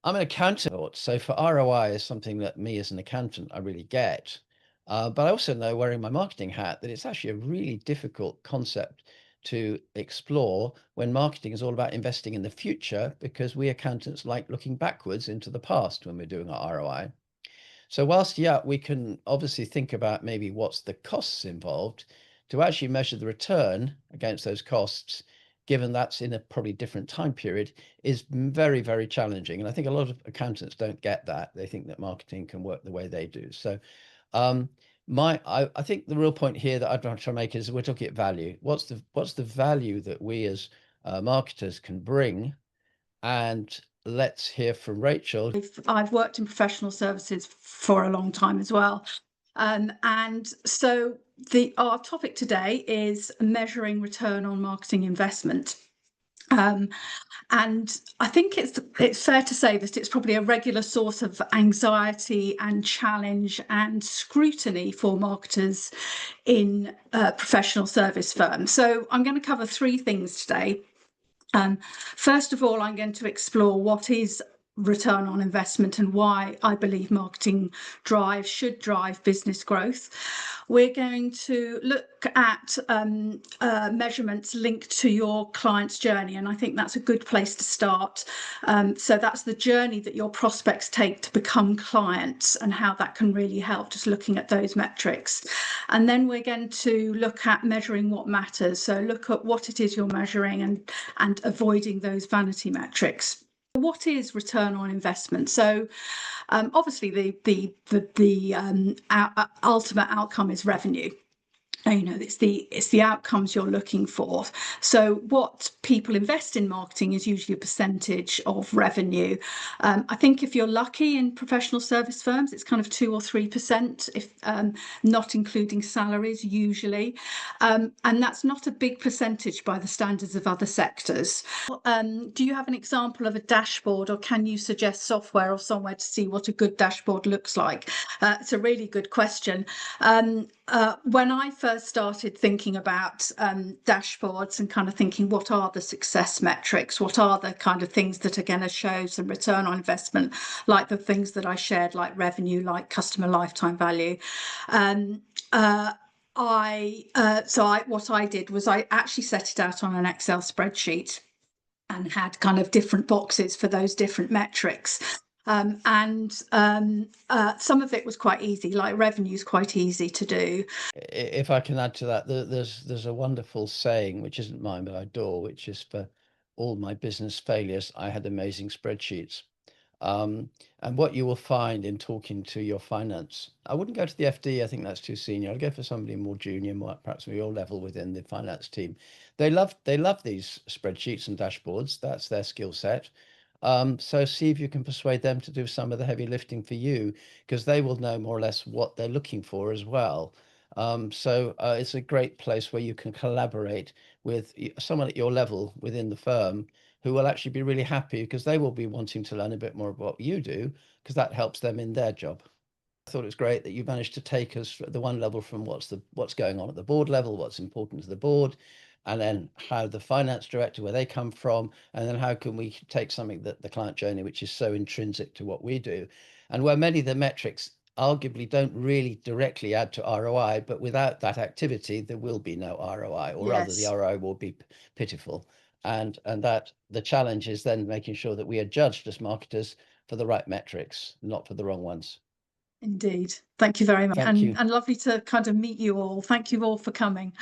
I'm an accountant, so for ROI is something that me as an accountant I really get. But I also know, wearing my marketing hat, that it's actually a really difficult concept to explore when marketing is all about investing in the future, because we accountants like looking backwards into the past when we're doing our ROI. So whilst, yeah, we can obviously think about maybe what's the costs involved, to actually measure the return against those costs, given that's in a probably different time period, is very, very challenging. And I think a lot of accountants don't get that. They think that marketing can work the way they do. So um, I think the real point here that I'd try to make is we're talking at value. What's the value that we as marketers can bring? And let's hear from Rachel. I've worked in professional services for a long time as well. And so our topic today is measuring return on marketing investment. And I think it's fair to say that it's probably a regular source of anxiety and challenge and scrutiny for marketers in professional service firms. So I'm going to cover three things today. First of all, I'm going to explore what is return on investment and why I believe marketing should drive business growth. We're going to look at measurements linked to your client's journey, and I think that's a good place to start. So that's the journey that your prospects take to become clients and how that can really help, just looking at those metrics. And then we're going to look at measuring what matters. So look at what it is you're measuring and avoiding those vanity metrics. What is return on investment? So obviously the ultimate outcome is revenue. It's the outcomes you're looking for. So what people invest in marketing is usually a percentage of revenue. I think if you're lucky in professional service firms, it's kind of 2 or 3%, if not including salaries usually. And that's not a big percentage by the standards of other sectors. Do you have an example of a dashboard, or can you suggest software or somewhere to see what a good dashboard looks like? It's a really good question. When I first started thinking about dashboards and kind of thinking, what are the success metrics? What are the kind of things that are going to show some return on investment, like the things that I shared, like revenue, like customer lifetime value? What I did was I actually set it out on an Excel spreadsheet and had kind of different boxes for those different metrics. Some of it was quite easy, like revenue is quite easy to do. If I can add to that, there's a wonderful saying, which isn't mine, but I adore, which is, for all my business failures, I had amazing spreadsheets. Um, and what you will find in talking to your finance, I wouldn't go to the FD. I think that's too senior. I'd go for somebody more junior, more perhaps your level within the finance team. They love these spreadsheets and dashboards. That's their skill set. So see if you can persuade them to do some of the heavy lifting for you, because they will know more or less what they're looking for as well. So it's a great place where you can collaborate with someone at your level within the firm, who will actually be really happy, because they will be wanting to learn a bit more about what you do, because that helps them in their job. I thought it was great that you managed to take us at the one level from what's going on at the board level, what's important to the board, and then how the finance director, where they come from, and then how can we take something that the client journey, which is so intrinsic to what we do, and where many of the metrics arguably don't really directly add to ROI, but without that activity, there will be no ROI, or rather the Yes, ROI will be pitiful. And that the challenge is then making sure that we are judged as marketers for the right metrics, not for the wrong ones. indeed. Thank you very much. Thank you. And lovely to kind of meet you all. Thank you all for coming.